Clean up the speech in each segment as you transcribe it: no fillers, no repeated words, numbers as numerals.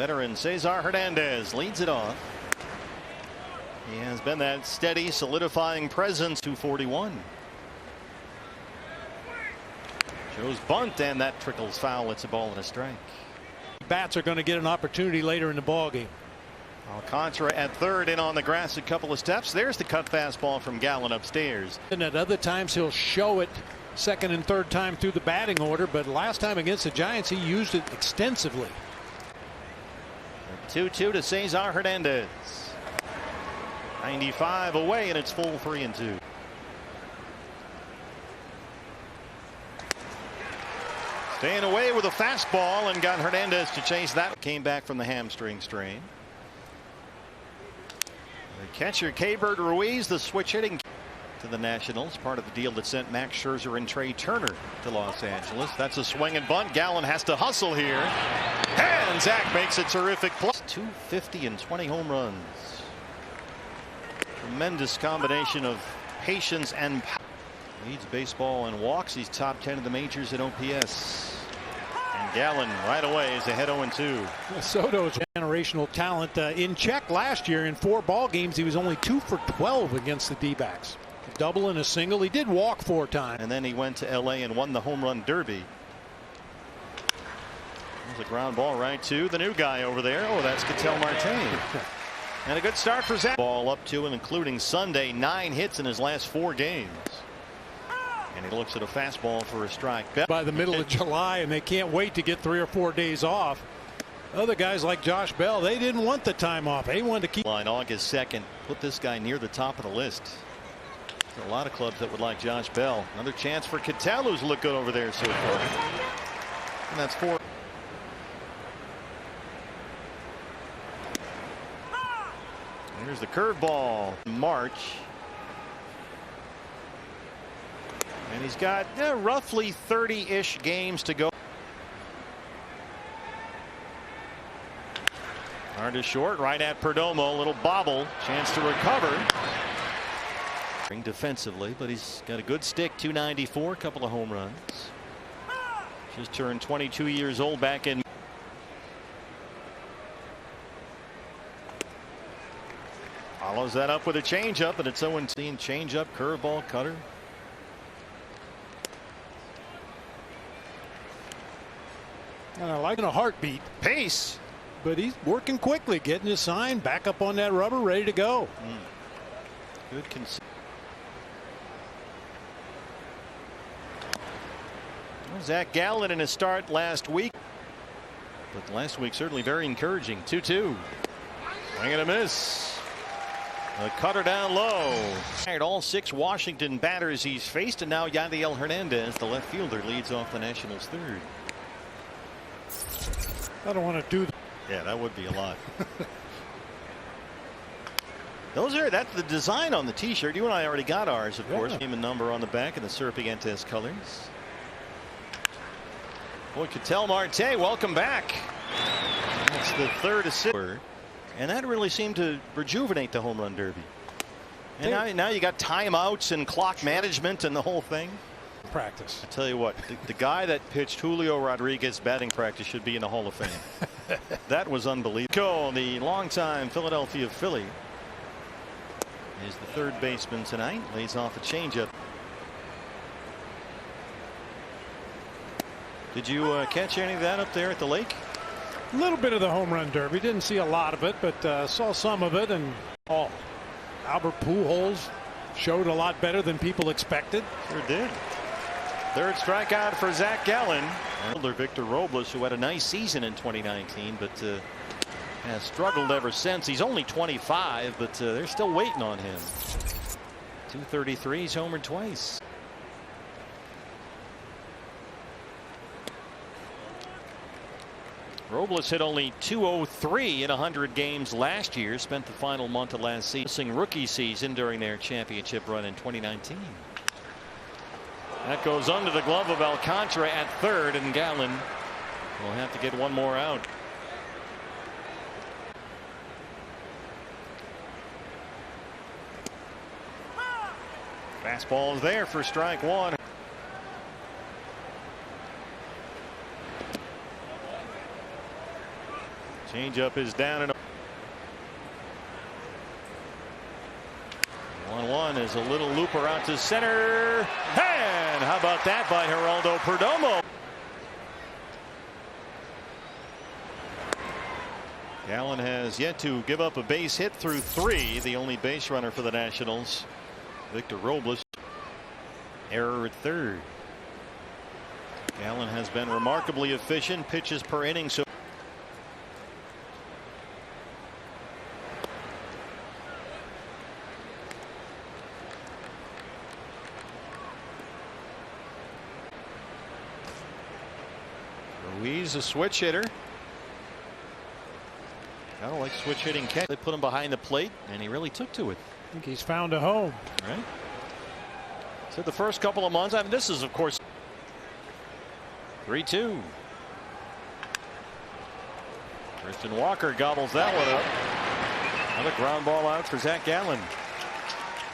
Veteran Cesar Hernandez leads it off. He has been that steady, solidifying presence. 241. Shows bunt, and that trickles foul. It's a ball and a strike. Bats are going to get an opportunity later in the ball game. Alcantara at third, in on the grass a couple of steps. There's the cut fastball from Gallen upstairs. And at other times he'll show it second and third time through the batting order, but last time against the Giants he used it extensively. 2-2 to Cesar Hernandez. 95 away, and it's full 3-2. Staying away with a fastball and got Hernandez to chase that. Came back from the hamstring strain. The catcher Keibert Ruiz, the switch hitting to the Nationals, part of the deal that sent Max Scherzer and Trey Turner to Los Angeles. That's a swing and bunt. Gallen has to hustle here, and Zac makes a terrific play. 250 and 20 home runs. Tremendous combination of patience and power. Leads baseball in walks. He's top 10 of the majors at OPS. And Gallen right away is ahead 0-2. Soto's generational talent. In check last year in 4 ball games, he was only 2 for 12 against the D-backs. A double and a single. He did walk 4 times. And then he went to LA and won the home run derby. There's a ground ball right to the new guy over there. Oh, that's Ketel Marte. And a good start for Zac. Ball up to and including Sunday, 9 hits in his last 4 games. And he looks at a fastball for a strike. By the middle of July, and they can't wait to get 3 or 4 days off. Other guys like Josh Bell, they didn't want the time off. They wanted to keep. Line August 2nd. Put this guy near the top of the list. There's a lot of clubs that would like Josh Bell. Another chance for Ketel, who's looked good over there so far. And that's 4. Here's the curveball. March. And he's got roughly 30-ish games to go. Hard to short, right at Perdomo. Little bobble. Chance to recover. Defensively, but he's got a good stick. 294, couple of home runs. Just turned 22 years old back in. Follows that up with a changeup, and it's 0-2. Changeup, curveball, cutter. And I like in a heartbeat. Pace. But he's working quickly, getting his sign back up on that rubber, ready to go. Good Zac Gallen in his start last week. But last week certainly very encouraging. 2-2. Swing and a miss. A cutter down low. All 6 Washington batters he's faced, and now Yadiel Hernandez, the left fielder, leads off the Nationals' third. I don't want to do that. Yeah, that would be a lot. That's the design on the t-shirt. You and I already got ours, of course. Name and number on the back in the Serpientes colors. Boy, Ketel Marte, welcome back. That's the 3rd assist. And that really seemed to rejuvenate the home run derby. And now you got timeouts and clock management and the whole thing. Practice. I tell you what, the guy that pitched Julio Rodriguez batting practice should be in the Hall of Fame. That was unbelievable. The longtime Philadelphia Philly is the 3rd baseman tonight. Lays off a changeup. Did you catch any of that up there at the lake? A little bit of the home run derby. Didn't see a lot of it, but saw some of it. And Albert Pujols showed a lot better than people expected. Sure did. 3rd strikeout for Zac Gallen. Victor Robles, who had a nice season in 2019, but has struggled ever since. He's only 25, but they're still waiting on him. 233. He's homered twice. Robles hit only .203 in 100 games last year. Spent the final month of last season, rookie season, during their championship run in 2019. That goes under the glove of Alcantara at 3rd, and Gallen will have to get one more out. Fastball is there for strike 1. Changeup is down and 1-1 is a little looper out to center. And how about that by Geraldo Perdomo? Gallen has yet to give up a base hit through 3. The only base runner for the Nationals, Victor Robles. Error at third. Gallen has been remarkably efficient. Pitches per inning. So Ruiz, a switch hitter. Kind of like switch hitting catch. They put him behind the plate, and he really took to it. I think he's found a home. Right. So the first couple of months, I mean, this is, of course, 3-2. Christian Walker gobbles that one up. Another ground ball out for Zac Gallen.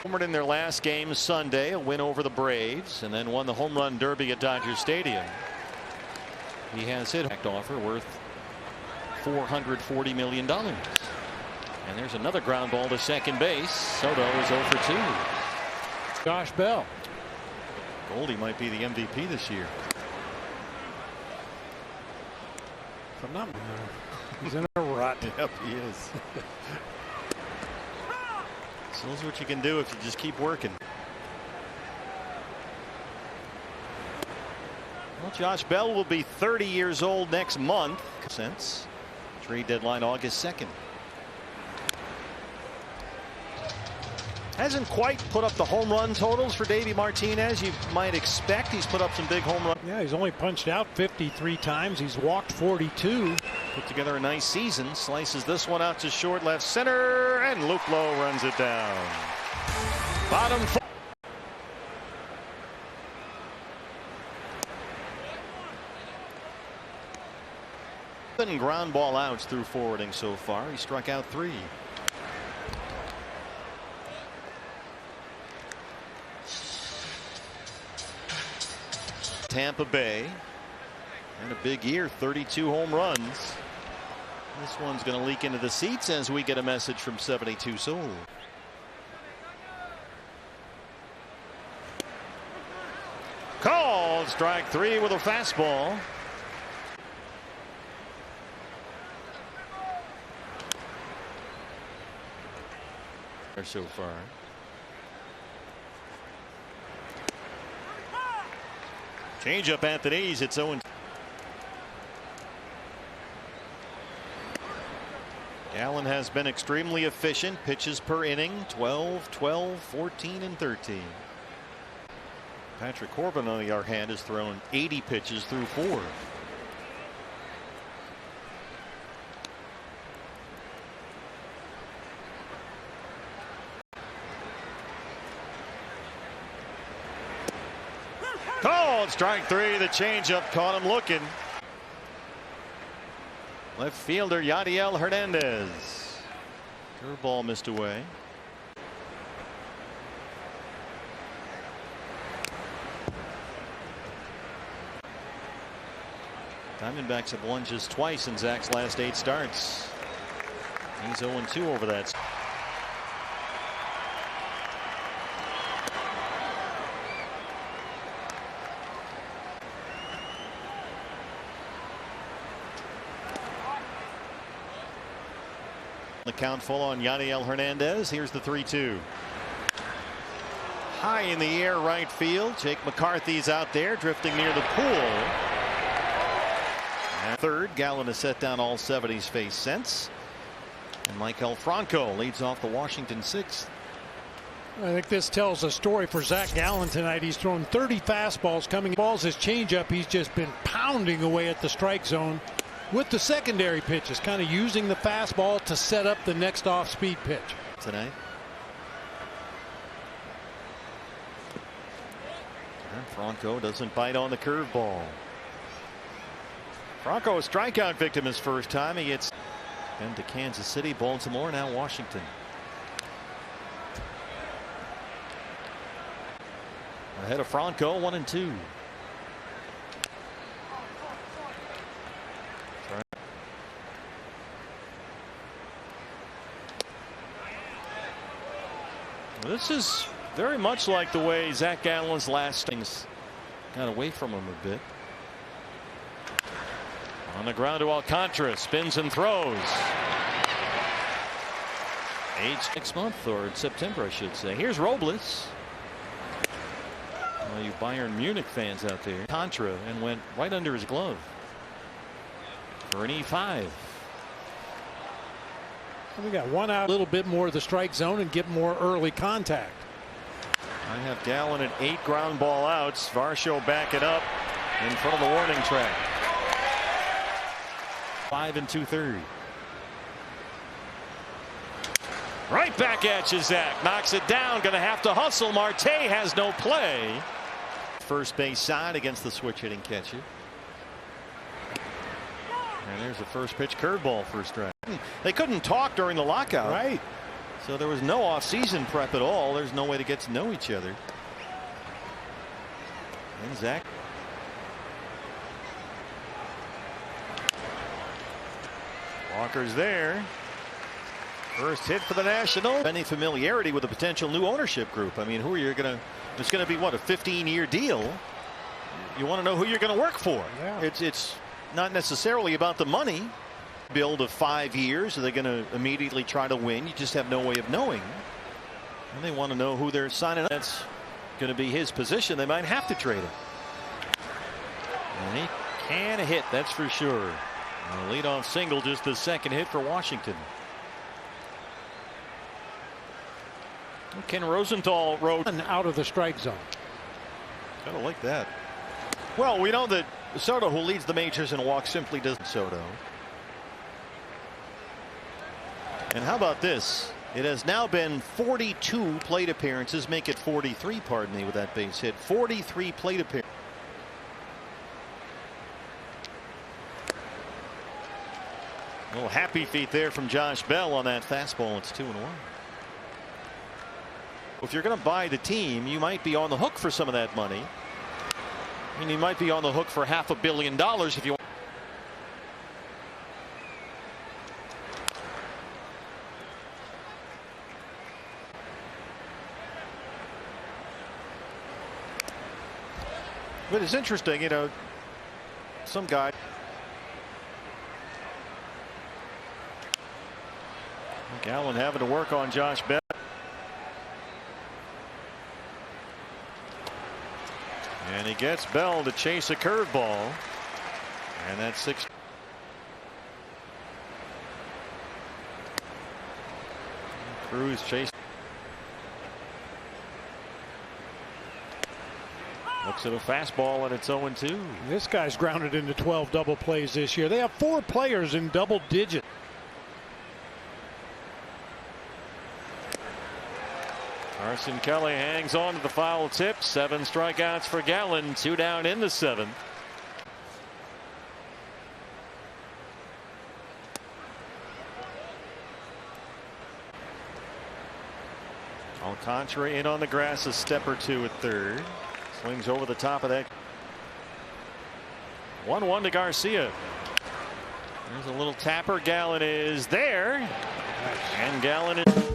Homered in their last game Sunday, a win over the Braves, and then won the home run derby at Dodger Stadium. He has hit an offer worth $440 million. And there's another ground ball to second base. Soto is 0 for 2. Josh Bell. Goldie might be the MVP this year. If I'm not, he's in a rut. Yep, he is. So that's what you can do if you just keep working. Well, Josh Bell will be 30 years old next month. Since trade deadline August 2nd. Hasn't quite put up the home run totals for Davey Martinez you might expect. He's put up some big home runs. Yeah, he's only punched out 53 times. He's walked 42. Put together a nice season. Slices this one out to short left center, and Luplow runs it down. Bottom four. Ground ball outs through forwarding so far. He struck out 3. Tampa Bay, and a big year, 32 home runs. This one's going to leak into the seats as we get a message from 72 Soul. Called strike 3 with a fastball. So far. Changeup at the knees. It's 0. Gallen has been extremely efficient. Pitches per inning 12, 12, 14, and 13. Patrick Corbin, on the other hand, has thrown 80 pitches through 4. Called strike 3. The changeup caught him looking. Left fielder Yadiel Hernandez. Curveball missed away. Diamondbacks have won just twice in Zac's last 8 starts. He's 0-2 over that. The count full on Yadiel Hernandez. Here's the 3-2. High in the air right field. Jake McCarthy's out there drifting near the pool. And third, Gallen has set down all 7 he's faced since. And Michael Franco leads off the Washington 6th. I think this tells a story for Zac Gallen tonight. He's thrown 30 fastballs coming. Balls his changeup. He's just been pounding away at the strike zone with the secondary pitches, kind of using the fastball to set up the next off-speed pitch tonight. And Franco doesn't bite on the curveball. Franco, a strikeout victim his first time. He gets into Kansas City, Baltimore, now Washington. Ahead of Franco, 1-2. This is very much like the way Zac Gallen's last things got away from him a bit. On the ground to Alcantara, spins and throws. Age next month, or in September, I should say. Here's Robles. All you Bayern Munich fans out there. Contra, and went right under his glove for an E5. We got one out, a little bit more of the strike zone and get more early contact. I have Gallen at 8 ground ball outs. Varsho back it up in front of the warning track. 5 2/3. Right back at you, Zach. Knocks it down. Going to have to hustle. Marte has no play. First base side against the switch hitting catcher. And there's the first pitch curveball for a strike. They couldn't talk during the lockout. Right. So there was no off-season prep at all. There's no way to get to know each other. And Zach. Walker's there. First hit for the Nationals. Any familiarity with a potential new ownership group? I mean, who are you going to? It's going to be what, a 15-year deal? You want to know who you're going to work for. Yeah. It's not necessarily about the money. Build of 5 years. Are they going to immediately try to win? You just have no way of knowing. And they want to know who they're signing up. That's going to be his position. They might have to trade him. And he can hit, that's for sure. A leadoff single, just the second hit for Washington. Ken Rosenthal wrote out of the strike zone. Kind of like that. Well, we know that Soto, who leads the majors in walks, simply doesn't. Soto. And how about this? It has now been 42 plate appearances, make it 43, pardon me, with that base hit. 43 plate appearances. A little happy feet there from Josh Bell on that fastball. It's 2-1. If you're going to buy the team, you might be on the hook for some of that money. I mean, you might be on the hook for $500 million if you want. But it's interesting, you know, some guy. Gallen having to work on Josh Bell. And he gets Bell to chase a curveball. And that's 6. Cruz chase. Looks at a fastball and it's 0-2. This guy's grounded into 12 double plays this year. They have 4 players in double digits. Carson Kelly hangs on to the foul tip. 7 strikeouts for Gallen. 2 down in the 7th. Alcantara in on the grass, a step or 2 at third. Swings over the top of that. 1-1 to Garcia. There's a little tapper. Gallen is there. And Gallen is.